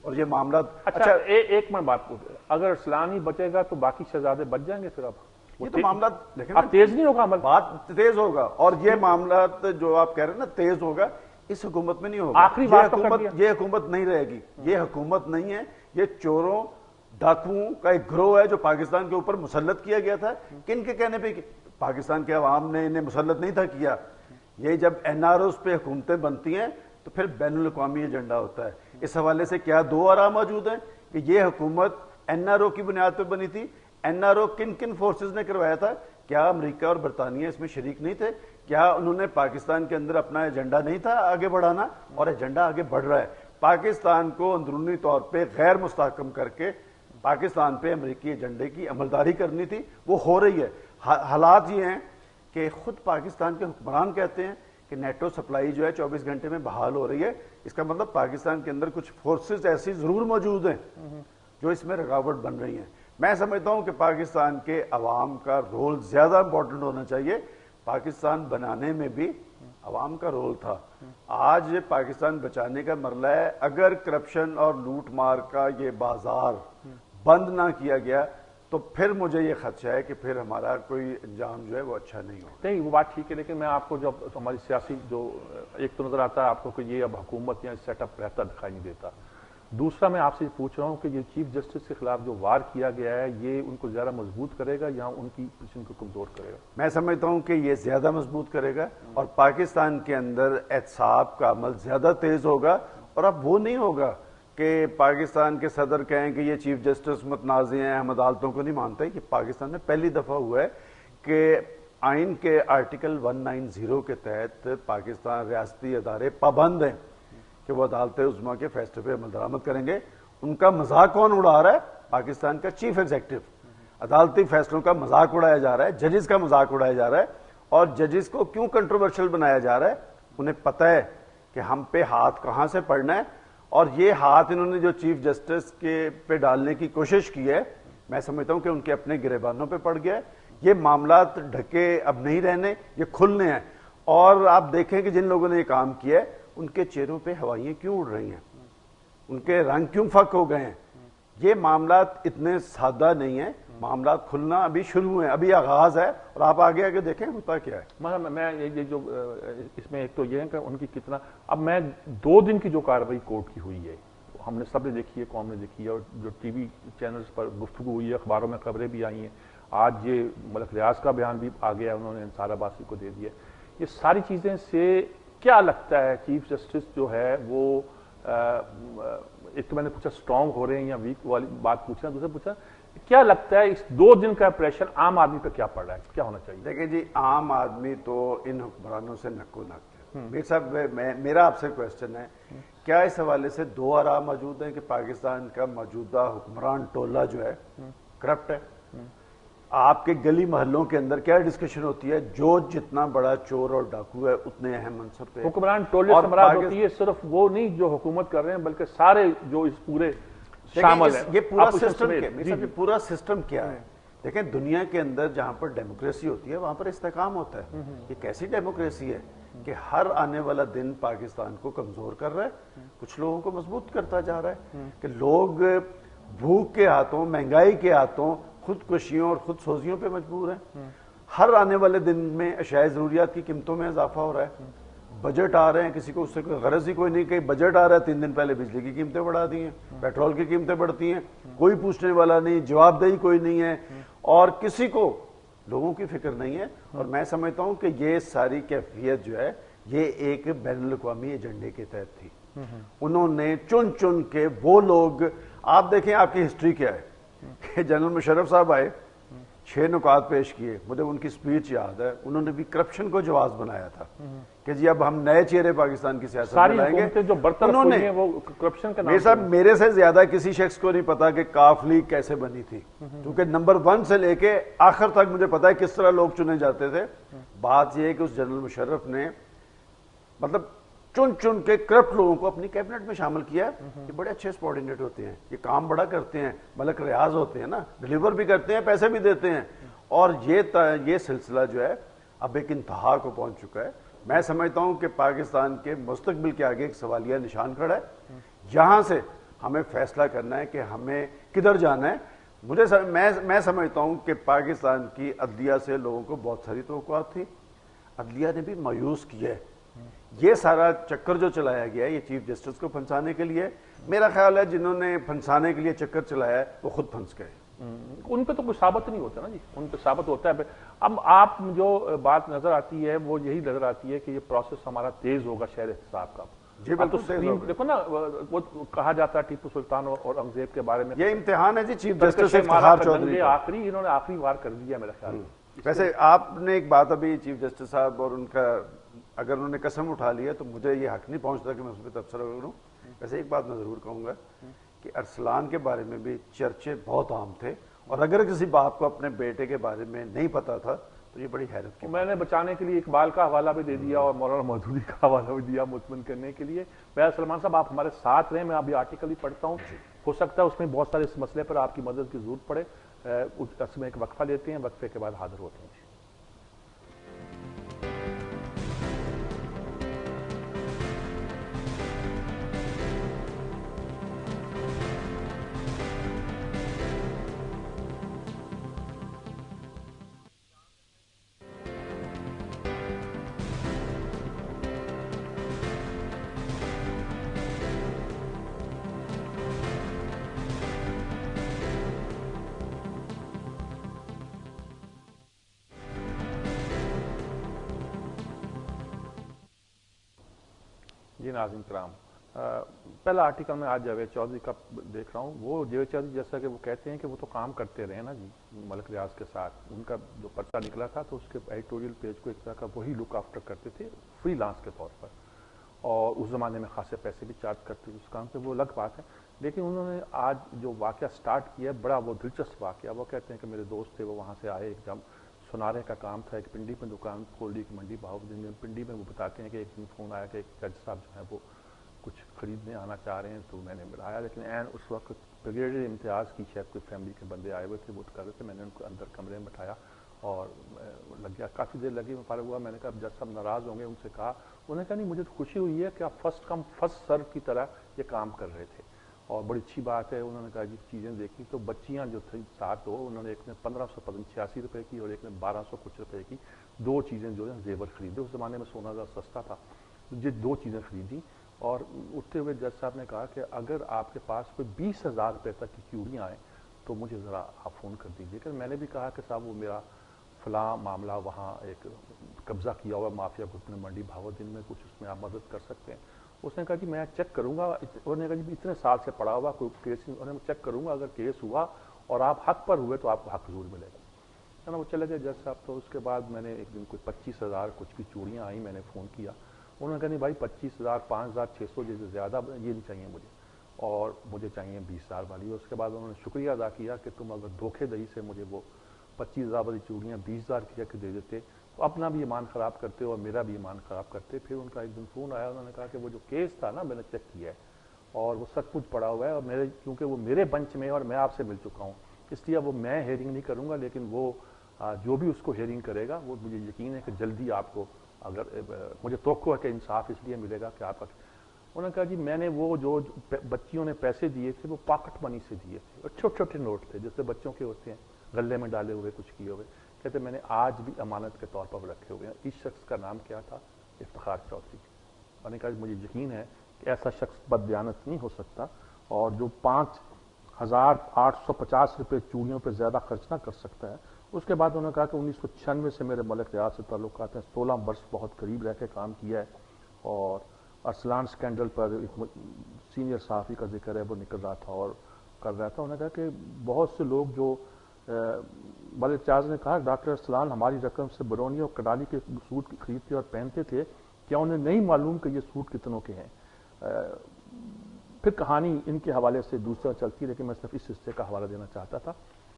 اور یہ معاملات اچھا ایک منٹ بات پوچھ، اگر اسلام ہی بچے گا تو باقی شہزادے بچ جائیں گے پھر اب یہ تو معاملات دیکھیں اب تیز نہیں ہوگا عمل، بات تیز ہوگا، اور یہ معاملات جو آپ کہہ رہے ہیں نا تیز ہوگا، اس حکومت میں نہیں ہوگا. آخری بات تو کر دیا. یہ حکومت نہیں رہے گی، یہ حکومت نہیں ہے، یہ چوروں ڈاکوؤں کا ایک گروہ ہے جو پاکستان کے اوپر مسلط کیا گیا تھا. کن کے کہنے پہ؟ پاکستان کے عوام نے انہیں مسلط نہیں تھا کیا. یہ جب این آر اوز پہ حکومتیں بنتی ہیں تو پھر بین الاقوامی ایجنڈا ہوتا ہے. اس حوالے سے کیا دو آراء موجود ہیں کہ یہ حکومت این آر او کی بنیاد پہ بنی تھی. این آر او کن کن فورسز نے کروایا تھا؟ کیا امریکہ اور برطانیہ اس میں شریک نہیں تھے؟ کیا انہوں نے پاکستان کے اندر اپنا ایجنڈا نہیں تھا آگے بڑھانا؟ اور ایجنڈا آگے بڑھ رہا ہے. پاکستان کو اندرونی طور پہ غیر مستحکم کر کے پاکستان پہ امریکی ایجنڈے کی عملداری کرنی تھی، وہ ہو رہی ہے. حالات یہ ہیں کہ خود پاکستان کے حکمران کہتے ہیں کہ نیٹو سپلائی جو ہے 24 گھنٹے میں بحال ہو رہی ہے. اس کا مطلب پاکستان کے اندر کچھ فورسز ایسی ضرور موجود ہیں جو اس میں رکاوٹ بن رہی ہیں. میں سمجھتا ہوں کہ پاکستان کے عوام کا رول زیادہ امپورٹنٹ ہونا چاہیے. پاکستان بنانے میں بھی عوام کا رول تھا. آج پاکستان بچانے کا مرحلہ ہے. اگر کرپشن اور لوٹ مار کا یہ بازار بند نہ کیا گیا تو پھر مجھے یہ خدشہ ہے کہ پھر ہمارا کوئی انجام جو ہے وہ اچھا نہیں ہوگا. نہیں وہ بات ٹھیک ہے، لیکن میں آپ کو جو ہماری سیاسی جو ایک تو نظر آتا ہے آپ کو کہ یہ اب حکومت یا سیٹ اپ رہتا دکھائی نہیں دیتا. دوسرا میں آپ سے پوچھ رہا ہوں کہ یہ چیف جسٹس کے خلاف جو وار کیا گیا ہے یہ ان کو زیادہ مضبوط کرے گا یا ان کی پوزیشن کو کمزور کرے گا؟ میں سمجھتا ہوں کہ یہ زیادہ مضبوط کرے گا اور پاکستان کے اندر احتساب کا عمل زیادہ تیز ہوگا. اور اب وہ نہیں ہوگا کہ پاکستان کے صدر کہیں کہ یہ چیف جسٹس متنازع ہیں، ہم عدالتوں کو نہیں مانتے. یہ پاکستان میں پہلی دفعہ ہوا ہے کہ آئین کے آرٹیکل 190 کے تحت پاکستان ریاستی ادارے پابند ہیں کہ وہ عدالت عظمیٰ کے فیصلے پہ عمل درآمد کریں گے. ان کا مذاق کون اڑا رہا ہے؟ پاکستان کا چیف ایگزیکٹو. عدالتی فیصلوں کا مذاق اڑایا جا رہا ہے، ججز کا مذاق اڑایا جا رہا ہے. اور ججز کو کیوں کنٹروورشل بنایا جا رہا ہے؟ انہیں پتہ ہے کہ ہم پہ ہاتھ کہاں سے پڑنا ہے، اور یہ ہاتھ انہوں نے جو چیف جسٹس کے پہ ڈالنے کی کوشش کی ہے میں سمجھتا ہوں کہ ان کے اپنے گریبانوں پہ پڑ گیا ہے. یہ معاملات ڈھکے اب نہیں رہنے، یہ کھلنے ہیں. اور آپ دیکھیں کہ جن لوگوں نے یہ کام کیا ہے ان کے چہروں پہ ہوائیاں کیوں اڑ رہی ہیں، ان کے رنگ کیوں فک ہو گئے ہیں. یہ معاملات اتنے سادہ نہیں ہیں. معاملات کھلنا ابھی شروع ہیں، ابھی آغاز ہے، اور آپ آگے آگے دیکھیں ہوتا کیا ہے. میں یہ جو اس میں ایک تو یہ ہے کہ ان کی کتنا اب میں 2 دن کی جو کارروائی کورٹ کی ہوئی ہے ہم نے سب نے دیکھی ہے، قوم نے دیکھی ہے، اور جو ٹی وی چینلز پر گفتگو ہوئی ہے، اخباروں میں خبریں بھی آئی ہیں. آج یہ ملک ریاض کا بیان بھی آ گیا، انہوں نے انصار عباسی کو دے دیا. یہ ساری چیزیں سے کیا لگتا ہے چیف جسٹس جو ہے وہ ایک تو میں نے پوچھا اسٹرانگ ہو رہے ہیں یا ویک والی بات پوچھنا، دوسرا پوچھا کیا لگتا ہے اس 2 دن کا پریشر عام آدمی پہ کیا پڑ رہا ہے، کیا ہونا چاہیے؟ دیکھیں جی، عام آدمی تو ان حکمرانوں سے نکو نک ہے. میر صاحب میرا آپ سے کوشچن ہے، کیا اس حوالے سے 2 آراء موجود ہیں کہ پاکستان کا موجودہ حکمران ٹولہ جو ہے کرپٹ ہے؟ آپ کے گلی محلوں کے اندر کیا ڈسکشن ہوتی ہے؟ جو جتنا بڑا چور اور ڈاکو ہے اتنے اہم منصب پہ. حکمران ٹولے سے مراد ہوتی ہے صرف وہ نہیں جو حکومت کر رہے ہیں بلکہ سارے جو اس پورے شامل ہیں. یہ پورا سسٹم یہ پورا سسٹم کیا ہے؟ دیکھیں دنیا کے اندر جہاں پر ڈیموکریسی ہوتی ہے وہاں پر استحکام ہوتا ہے. یہ کیسی ڈیموکریسی ہے کہ ہر آنے والا دن پاکستان کو کمزور کر رہا ہے، کچھ لوگوں کو مضبوط کرتا جا رہا ہے کہ لوگ بھوک کے ہاتھوں، مہنگائی کے ہاتھوں خودکشیوں اور خود سوزیوں پہ مجبور ہیں. ہر آنے والے دن میں اشیاء ضروریات کی قیمتوں میں اضافہ ہو رہا ہے. بجٹ آ رہے ہیں، کسی کو اس سے کوئی غرض ہی کوئی نہیں کہ بجٹ آ رہا ہے 3 دن پہلے بجلی کی قیمتیں بڑھا دی ہیں، پیٹرول کی قیمتیں بڑھتی ہیں، کوئی پوچھنے والا نہیں، جواب دہی کوئی نہیں ہے، اور کسی کو لوگوں کی فکر نہیں ہے. اور میں سمجھتا ہوں کہ یہ ساری کیفیت جو ہے یہ ایک بین الاقوامی ایجنڈے کے تحت تھی. انہوں نے چن کے وہ لوگ، آپ دیکھیں آپ کی ہسٹری کیا ہے کہ جنرل مشرف صاحب آئے 6 نکات پیش کیے، مجھے ان کی سپیچ یاد ہے. انہوں نے بھی کرپشن کو جواز بنایا تھا کہ جی اب ہم نئے چہرے پاکستان کی سیاست میں لائیں گے. جو برطرف ہوئی ہیں وہ کرپشن کا نام. میرے سے زیادہ کسی شخص کو نہیں پتا کہ کاف لیگ کیسے بنی تھی، کیونکہ نمبر 1 سے لے کے آخر تک مجھے پتا ہے کس طرح لوگ چنے جاتے تھے. بات یہ ہے کہ اس جنرل مشرف نے مطلب چن کے کرپٹ لوگوں کو اپنی کیبنٹ میں شامل کیا. یہ بڑے اچھے سبارڈینیٹ ہوتے ہیں، یہ کام بڑا کرتے ہیں، ملک ریاض ہوتے ہیں نا، ڈیلیور بھی کرتے ہیں، پیسے بھی دیتے ہیں. اور یہ سلسلہ جو ہے اب ایک انتہا کو پہنچ چکا ہے. میں سمجھتا ہوں کہ پاکستان کے مستقبل کے آگے ایک سوالیہ نشان کھڑا ہے. یہاں سے ہمیں فیصلہ کرنا ہے کہ ہمیں کدھر جانا ہے. میں سمجھتا ہوں کہ پاکستان کی عدلیہ سے لوگوں کو بہت ساری توقعات تھی, عدلیہ نے بھی مایوس کیا ہے. یہ سارا چکر جو چلایا گیا ہے یہ چیف جسٹس کو پھنسانے کے لیے, میرا خیال ہے جنہوں نے پھنسانے کے لیے چکر چلایا ہے وہ خود پھنس گئے. ان پہ تو کوئی ثابت نہیں ہوتا نا جی, ان پہ ثابت ہوتا ہے. اب آپ جو بات نظر آتی ہے وہ یہی نظر آتی ہے کہ یہ پروسیس ہمارا تیز ہوگا شہر احتساب کا. جی بالکل, دیکھو نا وہ کہا جاتا ہے ٹیپو سلطان اور اورنگزیب کے بارے میں, یہ امتحان ہے جی چیف جسٹس افتخار چودھری کا. آخری انہوں نے آخری وار کر دیا میرا خیال. ویسے آپ نے ایک بات ابھی چیف جسٹس صاحب اور ان کا اگر انہوں نے قسم اٹھا لی ہے تو مجھے یہ حق نہیں پہنچتا کہ میں اس پہ تبصرہ کروں. ویسے ایک بات میں ضرور کہوں گا کہ ارسلان کے بارے میں بھی چرچے بہت عام تھے, اور اگر کسی باپ کو اپنے بیٹے کے بارے میں نہیں پتا تھا تو یہ بڑی حیرت کی. میں نے بچانے کے لیے اقبال کا حوالہ بھی دے دیا اور مولانا مودودی کا حوالہ بھی دیا مطمئن کرنے کے لیے. میں سلمان صاحب آپ ہمارے ساتھ رہیں, میں ابھی آرٹیکل ہی پڑھتا ہوں, ہو سکتا ہے اس میں بہت سارے اس مسئلے پر آپ کی مدد کی ضرورت پڑے. اس میں ایک وقفہ لیتے ہیں, وقفے کے بعد حاضر ہوتے ہیں. جی ناظرین کرام, پہلا آرٹیکل میں آج جاوید چودھری کا دیکھ رہا ہوں. وہ جاوید چودھری جیسا کہ وہ کہتے ہیں کہ وہ تو کام کرتے رہے نا جی ملک ریاض کے ساتھ. ان کا جو پرچہ نکلا تھا تو اس کے ایڈیٹوریل پیج کو ایک طرح کا وہی لک آفٹر کرتے تھے فری لانس کے طور پر, اور اس زمانے میں خاصے پیسے بھی چارج کرتے تھے اس کام پہ, وہ الگ بات ہے. لیکن انہوں نے آج جو واقعہ سٹارٹ کیا ہے بڑا وہ دلچسپ واقعہ. وہ کہتے ہیں کہ میرے دوست تھے, وہ وہاں سے آئے, ایک جب سنارے کا کام تھا, ایک پنڈی میں دکان کھول دی, منڈی بہاؤالدین میں پنڈی میں. وہ بتاتے ہیں کہ ایک دن فون آیا کہ ایک جج صاحب جو ہیں وہ کچھ خریدنے آنا چاہ رہے ہیں, تو میں نے بلایا, لیکن این اس وقت بریگیڈیئر امتیاز کی شاید کوئی فیملی کے بندے آئے ہوئے تھے, وہ کر رہے تھے. میں نے ان کو اندر کمرے میں بٹھایا اور لگ گیا, کافی دیر لگی, میں فارغ ہوا. میں نے کہا جج صاحب ناراض ہوں گے, ان سے کہا. انہوں نے کہا نہیں مجھے تو خوشی ہوئی ہے کہ آپ فرسٹ کم فرسٹ سرو کی طرح یہ کام کر رہے تھے, اور بڑی اچھی بات ہے. انہوں نے کہا جی چیزیں دیکھی تو بچیاں جو تھیں ساتھ, ہو انہوں نے ایک نے 1586 روپے کی اور ایک نے 1200 کچھ روپے کی دو چیزیں جو ہیں زیور خریدے. اس زمانے میں سونا ذرا سستا تھا, یہ دو چیزیں خریدی. اور اٹھتے ہوئے جج صاحب نے کہا کہ اگر آپ کے پاس کوئی 20,000 روپے تک کی چوڑیاں آئیں تو مجھے ذرا آپ فون کر دیجیے. کہ میں نے بھی کہا کہ صاحب وہ میرا فلاں معاملہ وہاں ایک قبضہ کیا ہوا مافیا گروپ نے منڈی بہاؤالدین میں, کچھ اس میں آپ مدد کر سکتے ہیں. اس نے کہا کہ میں چیک کروں گا. انہوں نے کہا جی اتنے سال سے پڑا ہوا کوئی کیس نہیں, انہوں نے چیک کروں گا, اگر کیس ہوا اور آپ حق پر ہوئے تو آپ کو حق ضرور ملے گا. نا وہ چلے گئے جج صاحب. تو اس کے بعد میں نے ایک دن کوئی 25,000 کچھ کی چوڑیاں آئیں, میں نے فون کیا. انہوں نے کہا نہیں بھائی 25,000 5,600 جیسے زیادہ یہ نہیں چاہیے مجھے, اور مجھے چاہیے 20,000 والی. اس کے بعد انہوں نے شکریہ ادا کیا کہ تم اگر دھوکے دہی سے مجھے وہ 25,000 والی چوڑیاں 20,000 کی کے دے دیتے تو اپنا بھی ایمان خراب کرتے اور میرا بھی ایمان خراب کرتے. پھر ان کا ایک دن فون آیا, انہوں نے کہا کہ وہ جو کیس تھا نا میں نے چیک کیا ہے اور وہ سچ مچ پڑا ہوا ہے, اور میرے کیونکہ وہ میرے بنچ میں اور میں آپ سے مل چکا ہوں اس لیے وہ میں ہیئرنگ نہیں کروں گا, لیکن وہ جو بھی اس کو ہیئرنگ کرے گا وہ مجھے یقین ہے کہ جلدی آپ کو, اگر مجھے توقع ہے کہ انصاف اس لیے ملے گا کہ آپ کا. انہوں نے کہا جی میں نے وہ جو بچیوں نے پیسے دیے تھے وہ پاکٹ منی سے دیے تھے, اور چھوٹے چھوٹے نوٹ تھے جیسے بچوں کے ہوتے ہیں, غلے میں ڈالے ہوئے کچھ کیے ہوئے. کہتے میں نے آج بھی امانت کے طور پر رکھے ہوئے ہیں. اس شخص کا نام کیا تھا؟ افتخار چودھری. میں نے کہا مجھے یقین ہے کہ ایسا شخص بددیانت نہیں ہو سکتا, اور جو 5,850 روپے چوڑیوں پہ زیادہ خرچ نہ کر سکتا ہے. اس کے بعد انہوں نے کہا کہ 1996 سے میرے ملک ریاض سے تعلقات ہیں, 16 برس بہت قریب رہ کے کام کیا ہے, اور ارسلان سکینڈل پر ایک سینئر صحافی کا ذکر ہے وہ نکل رہا تھا اور کر رہا تھا. انہوں نے کہا کہ بہت سے لوگ جو ملک ریاض نے کہا ڈاکٹر ارسلان ہماری رقم سے برونی اور کڈالی کے سوٹ خریدتے اور پہنتے تھے, کیا انہیں نہیں معلوم کہ یہ سوٹ کتنوں کے ہیں؟ پھر کہانی ان کے حوالے سے دوسرا چلتی, لیکن میں صرف اس حصے کا حوالہ دینا چاہتا تھا.